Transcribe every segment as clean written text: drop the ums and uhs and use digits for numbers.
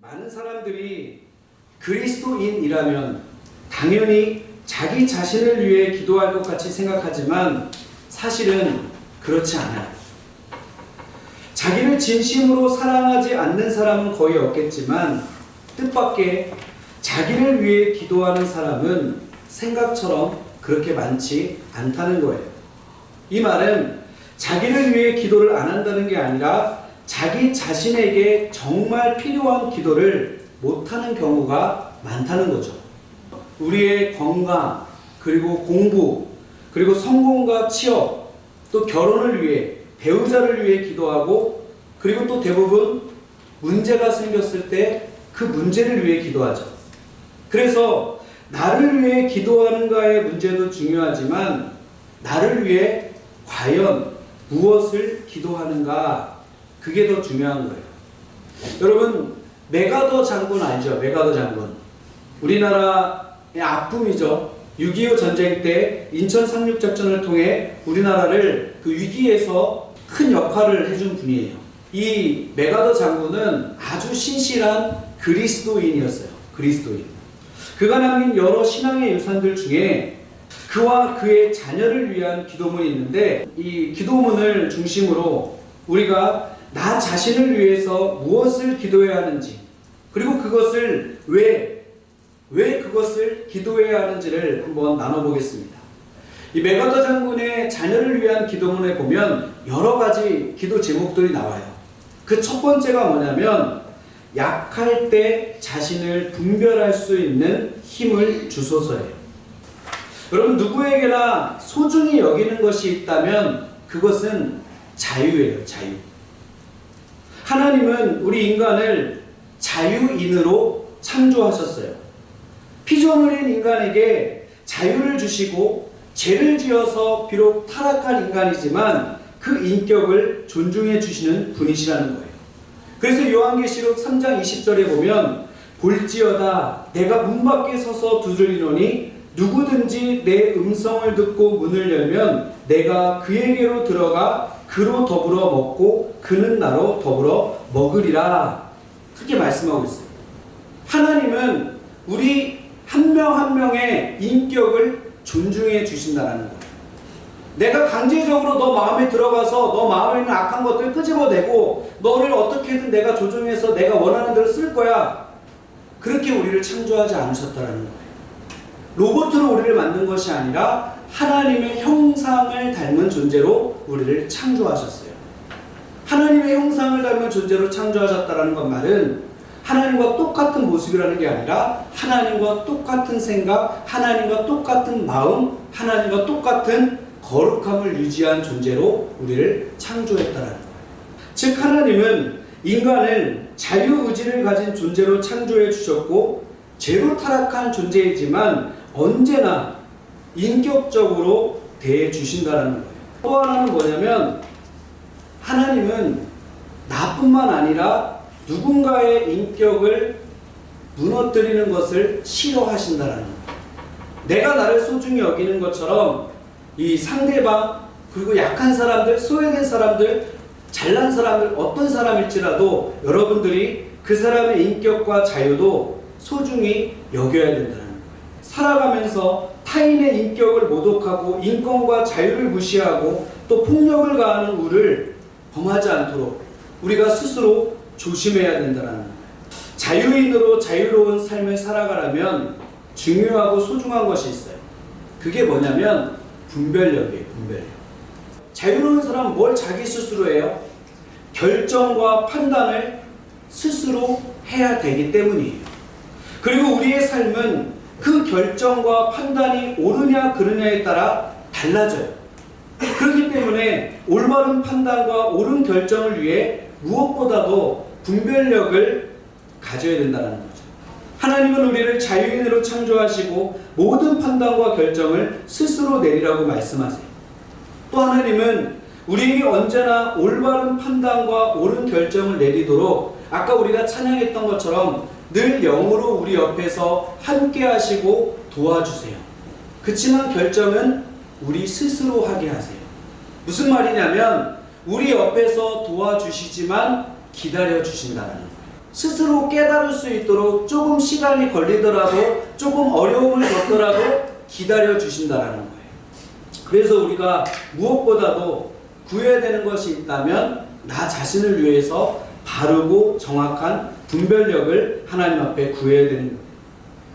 많은 사람들이 그리스도인이라면 당연히 자기 자신을 위해 기도할 것 같이 생각하지만 사실은 그렇지 않아요. 자기를 진심으로 사랑하지 않는 사람은 거의 없겠지만 뜻밖의 자기를 위해 기도하는 사람은 생각처럼 그렇게 많지 않다는 거예요. 이 말은 자기를 위해 기도를 안 한다는 게 아니라 자기 자신에게 정말 필요한 기도를 못하는 경우가 많다는 거죠. 우리의 건강, 그리고 공부, 그리고 성공과 취업, 또 결혼을 위해, 배우자를 위해 기도하고, 그리고 또 대부분 문제가 생겼을 때 그 문제를 위해 기도하죠. 그래서 나를 위해 기도하는가의 문제도 중요하지만 나를 위해 과연 무엇을 기도하는가, 그게 더 중요한 거예요. 여러분, 메가더 장군 알죠? 메가더 장군. 우리나라의 아픔이죠. 6.25 전쟁 때 인천 상륙작전을 통해 우리나라를 그 위기에서 큰 역할을 해준 분이에요. 이 메가더 장군은 아주 신실한 그리스도인이었어요. 그리스도인. 그가 남긴 여러 신앙의 유산들 중에 그와 그의 자녀를 위한 기도문이 있는데, 이 기도문을 중심으로 우리가 나 자신을 위해서 무엇을 기도해야 하는지, 그리고 그것을 왜 그것을 기도해야 하는지를 한번 나눠보겠습니다. 이 메가더 장군의 자녀를 위한 기도문에 보면 여러 가지 기도 제목들이 나와요. 그 첫 번째가 뭐냐면 약할 때 자신을 분별할 수 있는 힘을 주소서예요. 여러분, 누구에게나 소중히 여기는 것이 있다면 그것은 자유예요. 자유. 하나님은 우리 인간을 자유인으로 창조하셨어요. 피조물인 인간에게 자유를 주시고 죄를 지어서 비록 타락한 인간이지만 그 인격을 존중해 주시는 분이시라는 거예요. 그래서 요한계시록 3장 20절에 보면 볼지어다 내가 문 밖에 서서 두드리노니 누구든지 내 음성을 듣고 문을 열면 내가 그에게로 들어가 그로 더불어 먹고 그는 나로 더불어 먹으리라. 그렇게 말씀하고 있어요. 하나님은 우리 한 명 한 명의 인격을 존중해 주신다는 거예요. 내가 강제적으로 너 마음에 들어가서 너 마음에 있는 악한 것들 끄집어내고 너를 어떻게든 내가 조종해서 내가 원하는 대로 쓸 거야. 그렇게 우리를 창조하지 않으셨다는 거예요. 로봇으로 우리를 만든 것이 아니라 하나님의 형상을 닮은 존재로 우리를 창조하셨어요. 하나님의 형상을 닮은 존재로 창조하셨다는 것 말은 하나님과 똑같은 모습이라는 게 아니라 하나님과 똑같은 생각, 하나님과 똑같은 마음, 하나님과 똑같은 거룩함을 유지한 존재로 우리를 창조했다는 거예요. 즉 하나님은 인간을 자유의지를 가진 존재로 창조해 주셨고 죄로 타락한 존재이지만 언제나 인격적으로 대해 주신다는 거예요. 또 하나는 뭐냐면 하나님은 나뿐만 아니라 누군가의 인격을 무너뜨리는 것을 싫어하신다는 거예요. 내가 나를 소중히 여기는 것처럼 이 상대방, 그리고 약한 사람들, 소외된 사람들, 잘난 사람들, 어떤 사람일지라도 여러분들이 그 사람의 인격과 자유도 소중히 여겨야 된다는 거예요. 살아가면서 타인의 인격을 모독하고 인권과 자유를 무시하고 또 폭력을 가하는 우를 범하지 않도록 우리가 스스로 조심해야 된다는 거예요. 자유인으로 자유로운 삶을 살아가려면 중요하고 소중한 것이 있어요. 그게 뭐냐면 분별력이에요. 분별력. 자유로운 사람은 뭘 자기 스스로 해요? 결정과 판단을 스스로 해야 되기 때문이에요. 그리고 우리의 삶은 그 결정과 판단이 옳으냐 그르냐에 따라 달라져요. 그렇기 때문에 올바른 판단과 옳은 결정을 위해 무엇보다도 분별력을 가져야 된다는 거죠. 하나님은 우리를 자유인으로 창조하시고 모든 판단과 결정을 스스로 내리라고 말씀하세요. 또 하나님은 우리에게 언제나 올바른 판단과 옳은 결정을 내리도록 아까 우리가 찬양했던 것처럼 늘 영으로 우리 옆에서 함께 하시고 도와주세요. 그치만 결정은 우리 스스로 하게 하세요. 무슨 말이냐면 우리 옆에서 도와주시지만 기다려 주신다는 거예요. 스스로 깨달을 수 있도록 조금 시간이 걸리더라도 조금 어려움을 겪더라도 기다려 주신다라는 거예요. 그래서 우리가 무엇보다도 구해야 되는 것이 있다면 나 자신을 위해서 바르고 정확한 분별력을 하나님 앞에 구해야 되는 거예요.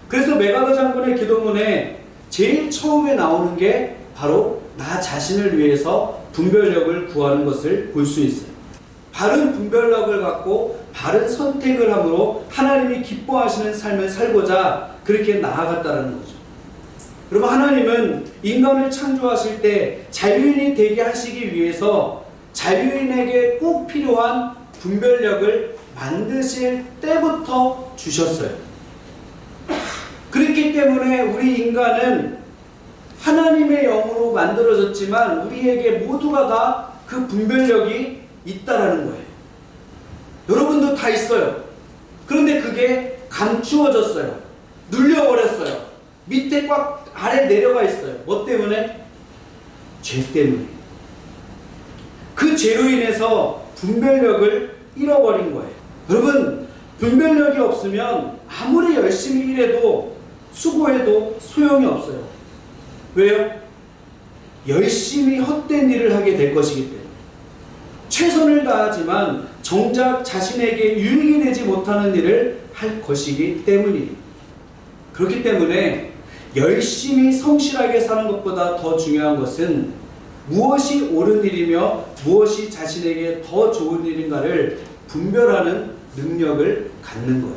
그래서 메가더 장군의 기도문에 제일 처음에 나오는 게 바로 나 자신을 위해서 분별력을 구하는 것을 볼 수 있어요. 바른 분별력을 갖고 바른 선택을 함으로 하나님이 기뻐하시는 삶을 살고자 그렇게 나아갔다는 거죠. 여러분, 하나님은 인간을 창조하실 때 자유인이 되게 하시기 위해서 자유인에게 꼭 필요한 분별력을 만드실 때부터 주셨어요. 그렇기 때문에 우리 인간은 하나님의 영으로 만들어졌지만 우리에게 모두가 다 그 분별력이 있다라는 거예요. 여러분도 다 있어요. 그런데 그게 감추어졌어요. 눌려버렸어요. 밑에 꽉 아래 내려가 있어요. 뭐 때문에? 죄 때문에. 그 죄로 인해서 분별력을 잃어버린 거예요. 여러분, 분별력이 없으면 아무리 열심히 일해도 수고해도 소용이 없어요. 왜요? 열심히 헛된 일을 하게 될 것이기 때문에. 최선을 다하지만 정작 자신에게 유익이 되지 못하는 일을 할 것이기 때문이에요. 그렇기 때문에 열심히 성실하게 사는 것보다 더 중요한 것은 무엇이 옳은 일이며 무엇이 자신에게 더 좋은 일인가를 분별하는 능력을 갖는 거예요.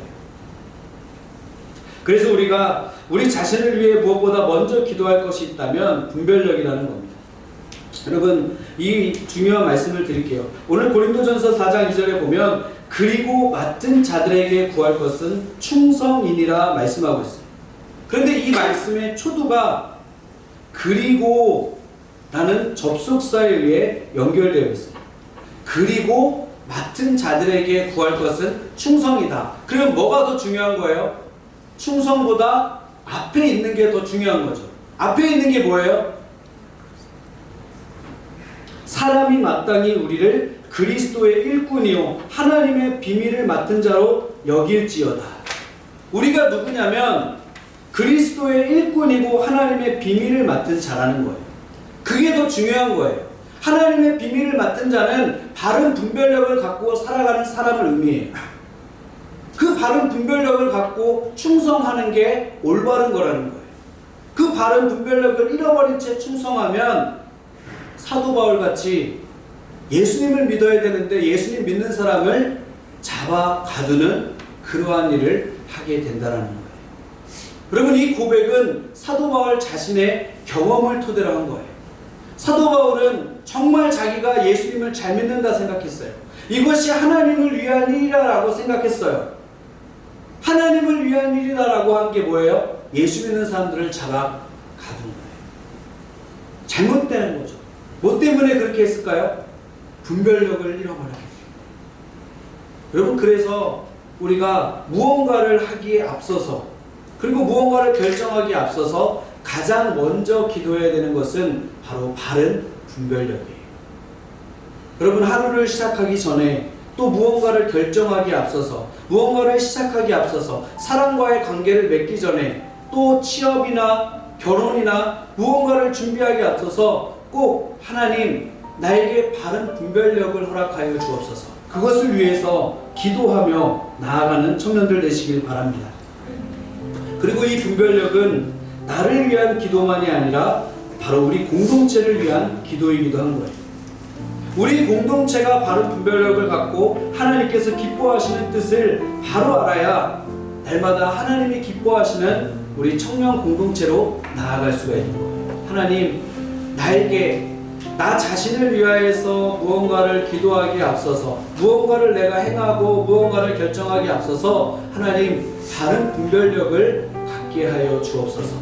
그래서 우리가 우리 자신을 위해 무엇보다 먼저 기도할 것이 있다면 분별력이라는 겁니다. 여러분, 이 중요한 말씀을 드릴게요. 오늘 고린도전서 4장 2절에 보면 그리고 맡은 자들에게 구할 것은 충성이니라 말씀하고 있어요. 그런데 이 말씀의 초두가 그리고 라는 접속사에 의해 연결되어 있어요. 그리고 맡은 자들에게 구할 것은 충성이다. 그럼 뭐가 더 중요한 거예요? 충성보다 앞에 있는 게 더 중요한 거죠. 앞에 있는 게 뭐예요? 사람이 마땅히 우리를 그리스도의 일꾼이요 하나님의 비밀을 맡은 자로 여길지어다. 우리가 누구냐면 그리스도의 일꾼이고 하나님의 비밀을 맡은 자라는 거예요. 그게 더 중요한 거예요. 하나님의 비밀을 맡은 자는 바른 분별력을 갖고 살아가는 사람을 의미해요. 그 바른 분별력을 갖고 충성하는 게 올바른 거라는 거예요. 그 바른 분별력을 잃어버린 채 충성하면 사도 바울같이 예수님을 믿어야 되는데 예수님 믿는 사람을 잡아 가두는 그러한 일을 하게 된다는 거예요. 여러분, 이 고백은 사도 바울 자신의 경험을 토대로 한 거예요. 사도 바울은 정말 자기가 예수님을 잘 믿는다 생각했어요. 이것이 하나님을 위한 일이라고 생각했어요. 하나님을 위한 일이다라고 한 게 뭐예요? 예수 믿는 사람들을 잡아 가둔 거예요. 잘못되는 거죠. 뭐 때문에 그렇게 했을까요? 분별력을 잃어버렸기 때문에. 여러분, 그래서 우리가 무언가를 하기에 앞서서 그리고 무언가를 결정하기에 앞서서 가장 먼저 기도해야 되는 것은 바로 바른 분별력이에요. 여러분, 하루를 시작하기 전에 또 무언가를 결정하기에 앞서서 무언가를 시작하기에 앞서서 사람과의 관계를 맺기 전에 또 취업이나 결혼이나 무언가를 준비하기에 앞서서 꼭 하나님 나에게 바른 분별력을 허락하여 주옵소서. 그것을 위해서 기도하며 나아가는 청년들 되시길 바랍니다. 그리고 이 분별력은 나를 위한 기도만이 아니라 바로 우리 공동체를 위한 기도이기도 한 거예요. 우리 공동체가 바른 분별력을 갖고 하나님께서 기뻐하시는 뜻을 바로 알아야 날마다 하나님이 기뻐하시는 우리 청년 공동체로 나아갈 수가 있는 거예요. 하나님, 나에게 나 자신을 위하여서 무언가를 기도하기에 앞서서 무언가를 내가 행하고 무언가를 결정하기에 앞서서 하나님 바른 분별력을 갖게 하여 주옵소서.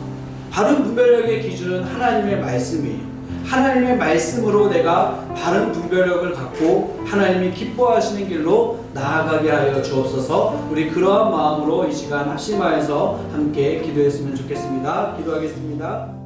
바른 분별력의 기준은 하나님의 말씀이에요. 하나님의 말씀으로 내가 바른 분별력을 갖고 하나님이 기뻐하시는 길로 나아가게 하여 주옵소서. 우리 그러한 마음으로 이 시간 합심하여서 함께 기도했으면 좋겠습니다. 기도하겠습니다.